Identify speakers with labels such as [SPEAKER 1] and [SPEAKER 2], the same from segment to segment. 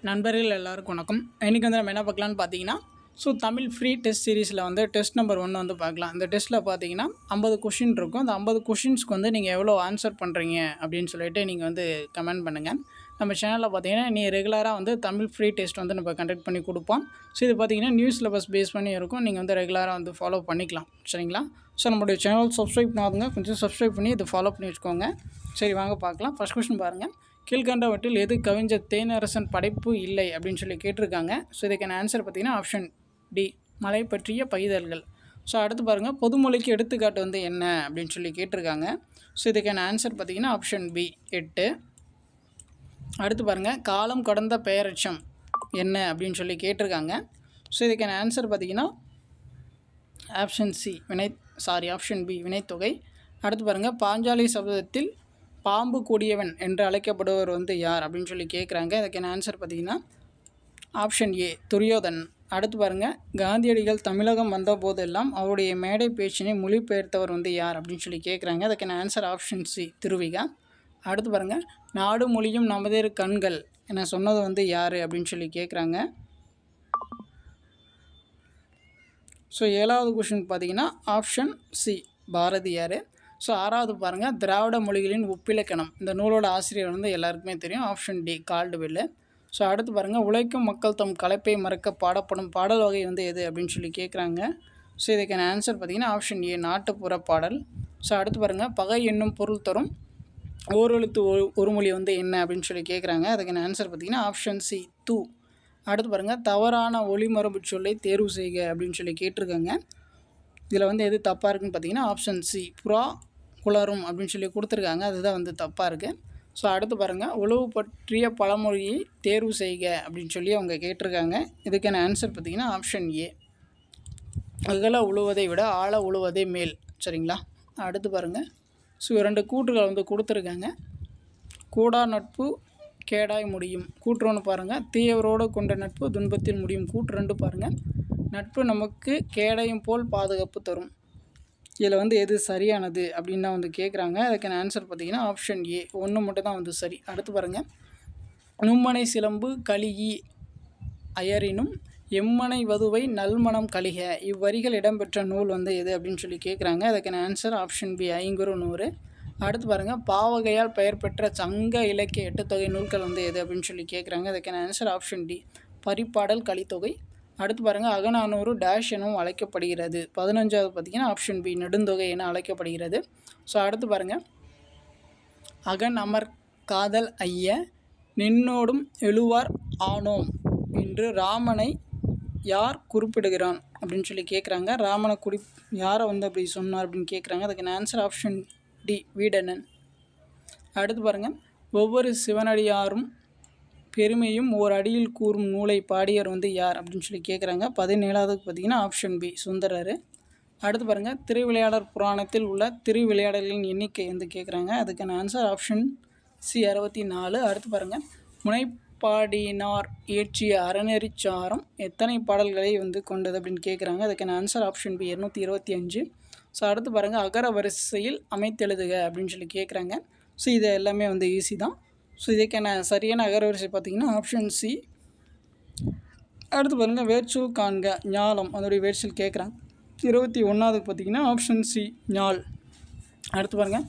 [SPEAKER 1] நண்பர்கள் எல்லாருக்கும் வணக்கம். இன்றைக்கி வந்து நம்ம என்ன பார்க்கலான்னு பார்த்தீங்கன்னா, தமிழ் ஃப்ரீ டெஸ்ட் சீரிஸில் வந்து டெஸ்ட் நம்பர் 1 வந்து பார்க்கலாம். இந்த டெஸ்ட்டில் பார்த்தீங்கன்னா 50 கொஷின் இருக்கும். அந்த 50 கொஷின்ஸ்க்கு வந்து நீங்கள் எவ்வளோ ஆன்சர் பண்ணுறீங்க அப்படின்னு சொல்லிட்டு நீங்கள் வந்து கமெண்ட் பண்ணுங்கள். நம்ம சேனலில் பார்த்தீங்கன்னா ரெகுலராக வந்து தமிழ் ஃப்ரீ டெஸ்ட் வந்து நம்ம கண்டக்ட் பண்ணி கொடுப்போம். இது பார்த்தீங்கன்னா நியூஸ் சிலபஸ் பேஸ் பண்ணி இருக்கும். நீங்கள் வந்து ரெகுலராக வந்து ஃபாலோ பண்ணிக்கலாம். சரிங்களா? நம்மளுடைய சேனல் சப்ஸ்கிரைப் பண்ணாதுங்க, கொஞ்சம் சப்ஸ்கிரைப் பண்ணி இதை ஃபாலோ பண்ணி வச்சுக்கோங்க. சரி, வாங்க பார்க்கலாம். ஃபஸ்ட் கொஸ்டின் பாருங்கள். கீழ்கண்டவற்றில் எது கவிஞர் தேனரசன் படைப்பு இல்லை அப்படின்னு சொல்லி கேட்டிருக்காங்க. இதுக்கான ஆன்சர் பார்த்தீங்கன்னா ஆப்ஷன் டி, மலை பற்றிய பைதல்கள். அடுத்து பாருங்கள், பொதுமொழிக்கு எடுத்துக்காட்டு வந்து என்ன அப்படின்னு சொல்லி கேட்டிருக்காங்க. இதுக்கான ஆன்சர் பார்த்தீங்கன்னா ஆப்ஷன் பி, 8. அடுத்து பாருங்கள், காலம் கடந்த பெயரட்சம் என்ன அப்படின்னு சொல்லி கேட்டிருக்காங்க. இதுக்கான ஆன்சர் பார்த்தீங்கன்னா ஆப்ஷன் ஆப்ஷன் பி, வினைத்தொகை. அடுத்து பாருங்கள், பாஞ்சாலி சபதத்தில் பாம்பு கொடியவன் என்று அழைக்கப்படுவர் வந்து யார் அப்படின்னு சொல்லி கேட்குறாங்க. இதுக்கான ஆன்சர் பார்த்தீங்கன்னா ஆப்ஷன் ஏ, துரியோதன். அடுத்து பாருங்கள், காந்தியடிகள் தமிழகம் வந்த போதெல்லாம் அவருடைய மேடை பேச்சினை மொழிபெயர்த்தவர் வந்து யார் அப்படின்னு சொல்லி கேட்குறாங்க. அதுக்கான ஆன்சர் ஆப்ஷன் சி, திருவிகா. அடுத்து பாருங்கள், நாடு மொழியும் நமதேர் கண்கள் என சொன்னது வந்து யார் அப்படின்னு சொல்லி கேட்குறாங்க. 7வது கொஷின் பார்த்தீங்கன்னா ஆப்ஷன் சி, பாரதியார். ஆறாவது பாருங்கள், திராவிட மொழிகளின் ஒப்பிலக்கணம். இந்த நூலோட ஆசிரியர் வந்து எல்லாருக்குமே தெரியும், ஆப்ஷன் டி, கால்டுவெல். அடுத்து பாருங்கள், உழைக்கும் மக்கள் தம் களைப்பை மறக்க பாடப்படும் பாடல் வகை வந்து எது அப்படின்னு சொல்லி கேட்குறாங்க. இதுக்கான ஆன்சர் பார்த்தீங்கன்னா ஆப்ஷன் ஏ, நாட்டுப்புற பாடல். அடுத்து பாருங்கள், பகை என்னும் பொருள் தரும் ஓரெழுத்து ஒரு மொழி வந்து என்ன அப்படின்னு சொல்லி கேட்குறாங்க. அதுக்கான ஆன்சர் பார்த்தீங்கன்னா ஆப்ஷன் சி, தூ. அடுத்து பாருங்கள், தவறான ஒளிமரபு சொல்லை தேர்வு செய்க அப்படின்னு சொல்லி கேட்டிருக்காங்க. இதில் வந்து எது தப்பாக இருக்குன்னு பார்த்தீங்கன்னா ஆப்ஷன் சி, புறா குளரும் அப்படின்னு சொல்லி கொடுத்துருக்காங்க. அதுதான் வந்து தப்பாக இருக்குது. அடுத்து பாருங்கள், உழவு பற்றிய பழமொழியை தேர்வு செய்க அப்படின்னு சொல்லி அவங்க கேட்டிருக்காங்க. இதுக்கான ஆன்சர் பார்த்திங்கன்னா ஆப்ஷன் ஏ, அகல உழுவதை விட ஆழ உழுவதே மேல். சரிங்களா? அடுத்து பாருங்கள், 2 கூற்றுகள் வந்து கொடுத்துருக்காங்க. கூடா நட்பு கேடாய் முடியும். கூற்று 1 பாருங்கள், தீயவரோடு கொண்ட நட்பு துன்பத்தில் முடியும். கூற்று 2 பாருங்கள், நட்பு நமக்கு கேடையும் போல் பாதுகாப்பு தரும். இதில் வந்து எது சரியானது அப்படின்னு தான் வந்து கேட்குறாங்க. அதுக்கான ஆன்சர் பார்த்தீங்கன்னா ஆப்ஷன் ஏ, 1 மட்டும் தான் வந்து சரி. அடுத்து பாருங்கள், நும்மனை சிலம்பு கலிகி அயரினும் எம்மனை வதுவை நல்மணம் கலிக இவ்வரிகள் இடம்பெற்ற நூல் வந்து எது அப்படின்னு சொல்லி கேட்குறாங்க. அதுக்கான ஆன்சர் ஆப்ஷன் பி, 500. அடுத்து பாருங்கள், பாவகையால் பெயர் பெற்ற சங்க இலக்கிய 8 தொகை நூல்கள் வந்து எது அப்படின்னு சொல்லி கேட்குறாங்க. அதுக்கான answer option D, Paripadal Kalithogai. அடுத்து பாருங்கள், அகநானூறு டேஷ் எனவும் அழைக்கப்படுகிறது. 15வது பார்த்திங்கன்னா ஆப்ஷன் பி, நெடுந்தொகை என அழைக்கப்படுகிறது. அடுத்து பாருங்கள், அகன் அமர் காதல் ஐய நின்னோடும் எழுவார் ஆனோம் என்று ராமனை யார் குறிப்பிடுகிறான் அப்படின்னு சொல்லி கேட்குறாங்க. ராமனை யாரை வந்து அப்படி சொன்னார் அப்படின்னு கேட்குறாங்க. அதுக்கான ஆன்சர் ஆப்ஷன் டி, வீடனன். அடுத்து பாருங்கள், ஒவ்வொரு சிவனடியாரும் பெருமையும் ஓர் அடியில் கூறும் நூலை பாடியர் வந்து யார் அப்படின்னு சொல்லி கேட்குறாங்க. 17வது பார்த்திங்கன்னா ஆப்ஷன் பி, சுந்தரர். அடுத்து பாருங்கள், திருவிளையாடற் புராணத்தில் உள்ள திருவிளையாடல்களின் எண்ணிக்கை வந்து கேட்குறாங்க. அதுக்கான ஆன்சர் ஆப்ஷன் சி, 64. அடுத்து பாருங்கள், முனைப்பாடினார் இயற்றிய அறநெறிச்சாரம் எத்தனை பாடல்களை வந்து கொண்டது அப்படின்னு கேட்குறாங்க. அதுக்கான ஆன்சர் ஆப்ஷன் பி, 225. அடுத்து பாருங்கள், அகர வரிசையில் அமைத்தெழுதுக அப்படின்னு சொல்லி கேட்குறாங்க. இது எல்லாமே வந்து ஈஸி தான். இதுக்கான சரியான அகரவரிசை பார்த்திங்கன்னா ஆப்ஷன் சி. அடுத்து பாருங்கள், வேர்ச்சொல் காண்க ஞாலம் அதோடைய வேர்ச்சொல் கேட்குறாங்க. 21வது பார்த்திங்கன்னா ஆப்ஷன் சி, ஞால். அடுத்து பாருங்கள்,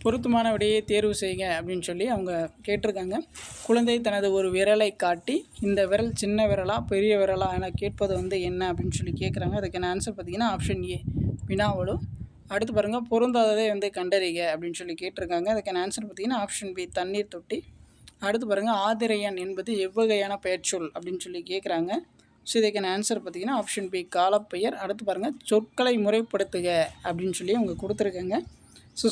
[SPEAKER 1] பொருத்தமான விடையை தேர்வு செய்க அப்படின்னு சொல்லி அவங்க கேட்டிருக்காங்க. குழந்தை தனது ஒரு விரலை காட்டி இந்த விரல் சின்ன விரலா பெரிய விரலா என கேட்பது வந்து என்ன அப்படின்னு சொல்லி கேட்குறாங்க. அதுக்கான ஆன்சர் பார்த்திங்கன்னா ஆப்ஷன் ஏ, வினாவலு. அடுத்து பாருங்கள், பொருந்தாததை வந்து கண்டறிக அப்படின்னு சொல்லி கேட்டிருக்காங்க. அதுக்கான ஆன்சர் பார்த்திங்கன்னா ஆப்ஷன் பி, தண்ணீர் தொட்டி. அடுத்து பாருங்கள், ஆதிரையன் என்பது எவ்வகையான பெயர்ச்சொல் அப்படின்னு சொல்லி கேட்குறாங்க. இதுக்கான ஆன்சர் பார்த்திங்கன்னா ஆப்ஷன் பி, காலப்பெயர். அடுத்து பாருங்கள், சொற்களை முறைப்படுத்துக அப்படின்னு சொல்லி அவங்க கொடுத்துருக்காங்க.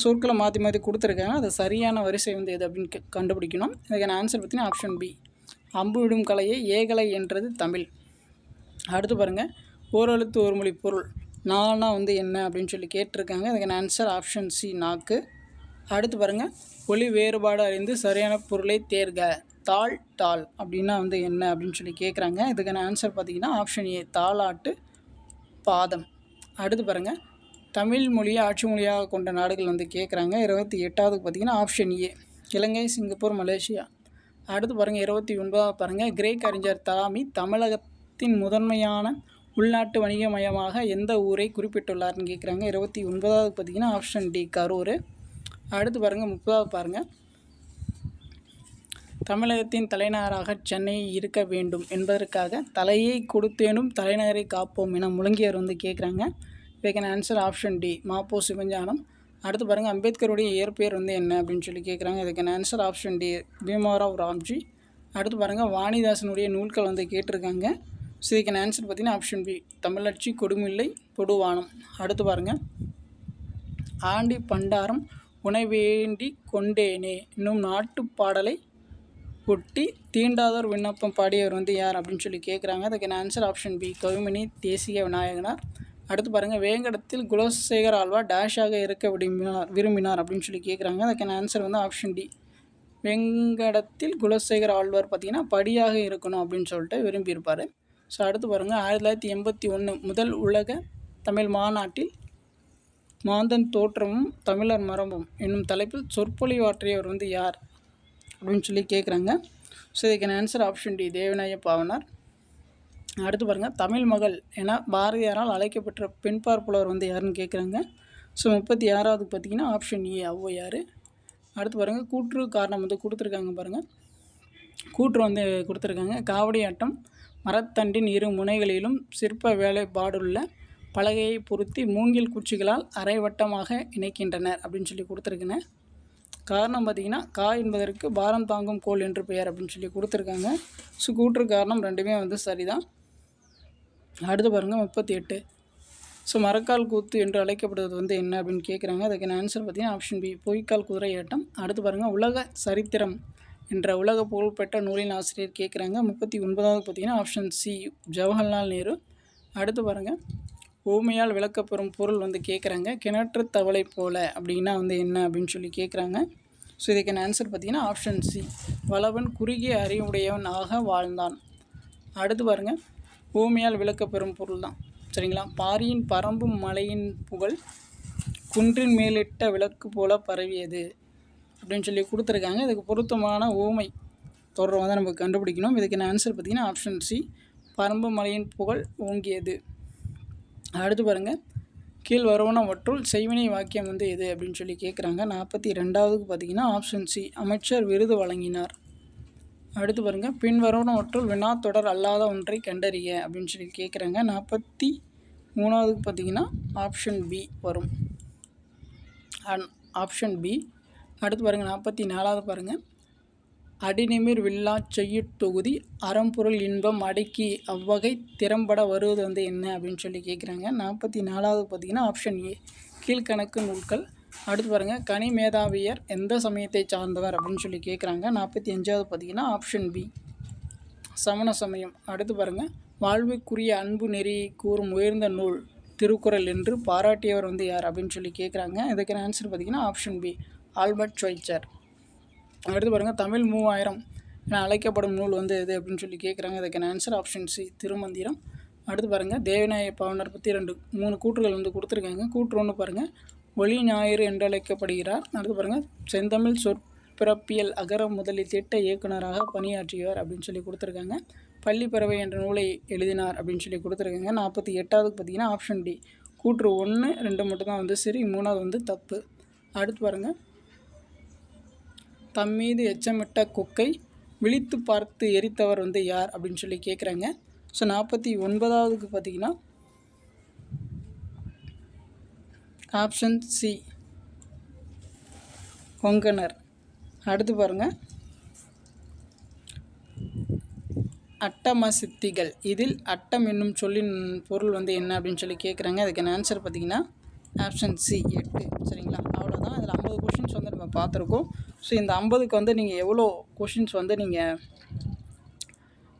[SPEAKER 1] சொற்களை மாற்றி மாற்றி கொடுத்துருக்காங்க. அது சரியான வரிசை வந்து எது அப்படின்னு கண்டுபிடிக்கணும். இதுக்கான ஆன்சர் பார்த்திங்கன்னா ஆப்ஷன் பி, அம்பு விடும் கலையை ஏகலை என்றது தமிழ். அடுத்து பாருங்கள், ஓரெழுத்து ஒரு மொழி பொருள் நானா வந்து என்ன அப்படின்னு சொல்லி கேட்டிருக்காங்க. அதுக்கான ஆன்சர் ஆப்ஷன் சி, நாக்கு. அடுத்து பாருங்கள், ஒளி வேறுபாடு அறிந்து சரியான பொருளை தேர்க தாள் அப்படின்னா வந்து என்ன அப்படின்னு சொல்லி கேட்குறாங்க. இதுக்கான ஆன்சர் பார்த்திங்கன்னா ஆப்ஷன் ஏ, தாலாட்டு பாதம். அடுத்து பாருங்கள், தமிழ் மொழியை ஆட்சி மொழியாக கொண்ட நாடுகள் வந்து கேட்குறாங்க. 28வது பார்த்திங்கன்னா option A, Ilangai, Singapore, Malaysia. அடுத்து பாருங்கள் 29வது பாருங்கள், கிரேக் அறிஞர் தலாமி தமிழகத்தின் முதன்மையான உள்நாட்டு வணிகமயமாக எந்த ஊரை குறிப்பிட்டுள்ளார்னு கேட்குறாங்க. 29வது பார்த்தீங்கன்னா ஆப்ஷன் டி கரூர். அடுத்து பாருங்கள் 30வது பாருங்கள், தமிழகத்தின் தலைநகராக சென்னை இருக்க வேண்டும் என்பதற்காக தலையை கொடுத்தேனும் தலைநகரை காப்போம் என முழங்கியவர் வந்து கேட்குறாங்க. இதுக்கான answer option D Ma Po Sivagnanam. அடுத்து பாருங்கள், அம்பேத்கருடைய இயற்பெயர் வந்து என்ன அப்படின்னு சொல்லி கேட்குறாங்க. இதுக்கான answer option D Bhimrao Ramji. அடுத்து பாருங்கள், வாணிதாசனுடைய நூல்கள் வந்து கேட்டிருக்காங்க. ஸோ இதுக்கான ஆன்சர் பார்த்தீங்கன்னா ஆப்ஷன் பி தமிழச்சி, கொடுமில்லை, தொடுவானம். அடுத்து பாருங்கள், ஆண்டி பண்டாரம் உணவேண்டி கொண்டேனே இன்னும் நாட்டுப்பாடலை ஒட்டி தீண்டாதோர் விண்ணப்பம் பாடியவர் வந்து யார் அப்படின்னு சொல்லி கேட்குறாங்க. அதுக்கான answer option B Kavimani Desika Vinayaganar. அடுத்து பாருங்கள், வேங்கடத்தில் குலசேகர ஆழ்வார் டேஷாக இருக்க விரும்பினார் அப்படின்னு சொல்லி கேட்குறாங்க. அதுக்கான ஆன்சர் வந்து ஆப்ஷன் டி வேங்கடத்தில் குலசேகர ஆழ்வார் பார்த்திங்கன்னா படியாக இருக்கணும் அப்படின்னு சொல்லிட்டு விரும்பியிருப்பார். ஸோ அடுத்து பாருங்கள், 1981 முதல் உலக தமிழ் மாநாட்டில் மாந்தன் தோற்றமும் தமிழர் மரபும் என்னும் தலைப்பில் சொற்பொழிவாற்றியவர் வந்து யார் அப்படின்னு சொல்லி கேட்குறாங்க. ஸோ இதுக்கான answer option D Devaneya Pavanar. அடுத்து பாருங்கள், தமிழ் மகள் என பாரதியாரால் அழைக்கப்பட்ட பெண்பார் புலவர் வந்து யாருன்னு கேட்குறாங்க. ஸோ 36வது பார்த்திங்கன்னா ஆப்ஷன் ஏ ஔவையார். அடுத்து பாருங்கள், கூற்று காரணம் வந்து கொடுத்துருக்காங்க. பாருங்கள், கூற்று வந்து கொடுத்துருக்காங்க. காவடி ஆட்டம் மரத்தண்டின் இரு முனைகளிலும் சிற்ப வேலைப்பாடுள்ள பலகையை பொருத்தி மூங்கில் குச்சிகளால் அரைவட்டமாக இணைக்கின்றனர் அப்படின்னு சொல்லி கொடுத்துருக்குங்க. காரணம் பார்த்திங்கன்னா கா என்பதற்கு பாரம் தாங்கும் கோல் என்று பெயர் அப்படின்னு சொல்லி கொடுத்துருக்காங்க. ஸோ கூற்று காரணம் ரெண்டுமே வந்து சரிதான். அடுத்து பாருங்கள் 38, ஸோ மரக்கால் கூத்து என்று அழைக்கப்படுவது வந்து என்ன அப்படின்னு கேட்குறாங்க. அதுக்கான ஆன்சர் பார்த்திங்கன்னா ஆப்ஷன் பி பொய்க்கால் குதிரை ஆட்டம். அடுத்து பாருங்கள், உலக சரித்திரம் என்ற உலக புகழ்பெற்ற நூலின் ஆசிரியர் கேட்குறாங்க. 39வது பார்த்திங்கன்னா ஆப்ஷன் சி ஜவஹர்லால் நேரு. அடுத்து பாருங்கள், ஊமையால் விளக்கப்பெறும் பொருள் வந்து கேட்குறாங்க. கிணற்று தவளை போல அப்படின்னா வந்து என்ன அப்படின்னு சொல்லி கேட்குறாங்க. ஸோ இதுக்கான ஆன்சர் பார்த்திங்கன்னா ஆப்ஷன் சி வளவன் குறுகிய அறிவுடையவன் ஆக வாழ்ந்தான். அடுத்து பாருங்கள், ஊமையால் விளக்கப்பெறும் பொருள் தான் சரிங்களா. பாரியின் பரம்பும் மலையின் புகழ் குன்றின் மேலிட்ட விளக்கு போல பரவியது அப்படின்னு சொல்லி கொடுத்துருக்காங்க. இதுக்கு பொருத்தமான ஊமை தொடரை வந்து நம்ம கண்டுபிடிக்கணும். இதுக்கான ஆன்சர் பார்த்திங்கன்னா ஆப்ஷன் சி பரம்பு மலையின் புகழ் ஓங்கியது. அடுத்து பாருங்கள், கீழ் வருவனவற்றுள் செய்வினை வாக்கியம் வந்து எது அப்படின்னு சொல்லி கேட்குறாங்க. 42வது பார்த்திங்கன்னா ஆப்ஷன் சி அமைச்சர் விருது வழங்கினார். அடுத்து பாருங்கள், பின் வருவனவற்றுள் வினாத்தொடர் அல்லாத ஒன்றை கண்டறிய அப்படின்னு சொல்லி கேட்குறாங்க. 43வது பார்த்திங்கன்னா ஆப்ஷன் பி வரும், ஆப்ஷன் பி. அடுத்து பாருங்கள், 44வது பாருங்கள், அடிநிமிர் வில்லா செய்யுட்தொகுதி அறம்பொருள் இன்பம் அடக்கி அவ்வகை திறம்பட வருவது வந்து என்ன அப்படின்னு சொல்லி கேட்குறாங்க. 44வது பார்த்திங்கன்னா ஆப்ஷன் ஏ கீழ்கணக்கு நூல்கள். அடுத்து பாருங்கள், கனி மேதாவியர் எந்த சமயத்தை சார்ந்தவர் அப்படின்னு சொல்லி கேட்குறாங்க. 45வது பார்த்திங்கன்னா ஆப்ஷன் பி சமண சமயம். அடுத்து பாருங்கள், வாழ்வுக்குரிய அன்பு நெறியை கூறும் உயர்ந்த நூல் திருக்குறள் என்று பாராட்டியவர் வந்து யார் அப்படின்னு சொல்லி கேட்குறாங்க. இதுக்கான ஆன்சர் பார்த்திங்கன்னா ஆப்ஷன் பி ஆல்பர்ட் ஷவைச்சர். அடுத்து பாருங்கள், தமிழ் 3000 என அழைக்கப்படும் நூல் வந்து எது அப்படின்னு சொல்லி கேட்குறாங்க. இதுக்கான ஆன்சர் ஆப்ஷன் சி திருமந்திரம். அடுத்து பாருங்கள், தேவநாய பாவனர் பற்றி 3 கூற்றுகள் வந்து கொடுத்துருக்காங்க. கூற்று ஒன்று பாருங்கள், ஒளி ஞாயிறு என்று அழைக்கப்படுகிறார். அடுத்து பாருங்கள், செந்தமிழ் சொற்பிறப்பியல் அகர முதலி திட்ட இயக்குனராக பணியாற்றியவர் அப்படின்னு சொல்லி கொடுத்துருக்காங்க. பள்ளி பறவை என்ற நூலை எழுதினார் அப்படின்னு சொல்லி கொடுத்துருக்காங்க. 48வது பார்த்திங்கன்னா ஆப்ஷன் டி கூற்று 1, 2 மட்டும்தான் வந்து சரி, 3வது வந்து தப்பு. அடுத்து பாருங்கள், தம்மீது எச்சமிட்ட கொக்கை விழித்து பார்த்து எரித்தவர் வந்து யார் அப்படின்னு சொல்லி கேட்குறாங்க. ஸோ 49வது பார்த்திங்கன்னா ஆப்ஷன் சி கொங்கணர். அடுத்து பாருங்கள், அட்டம சித்திகள் இதில் அட்டம் என்னும் சொல்லின் பொருள் வந்து என்ன அப்படின்னு சொல்லி கேட்குறாங்க. அதுக்கான ஆன்சர் பார்த்திங்கன்னா ஆப்ஷன் சி 8. சரிங்களா, அவ்வளோதான். இதில் 50 கொஷின்ஸ் வந்து நம்ம பார்த்துருக்கோம். ஸோ இந்த 50க்கு வந்து நீங்கள் எவ்வளோ கொஷின்ஸ் வந்து நீங்கள்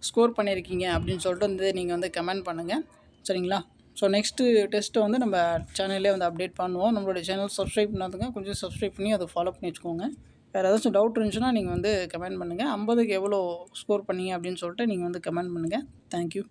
[SPEAKER 1] ஸ்கோர் பண்ணியிருக்கீங்க அப்படின்னு சொல்லிட்டு வந்து நீங்கள் வந்து கமெண்ட் பண்ணுங்கள். சரிங்களா, ஸோ நெக்ஸ்ட்டு டெஸ்ட்டை வந்து நம்ம சேனல்லே வந்து அப்டேட் பண்ணுவோம். நம்மளுடைய சேனல் சப்ஸ்கிரைப் பண்ணாதுங்க, கொஞ்சம் சப்ஸ்கிரைப் பண்ணி அதை ஃபாலோ பண்ணி வச்சுக்கோங்க. வேறு ஏதாச்சும் டவுட் இருந்துச்சுன்னா நீங்கள் வந்து கமெண்ட் பண்ணுங்கள். 50க்கு எவ்வளோ ஸ்கோர் பண்ணீங்க அப்படின்னு சொல்லிட்டு நீங்கள் வந்து கமெண்ட் பண்ணுங்கள். தேங்க்யூ.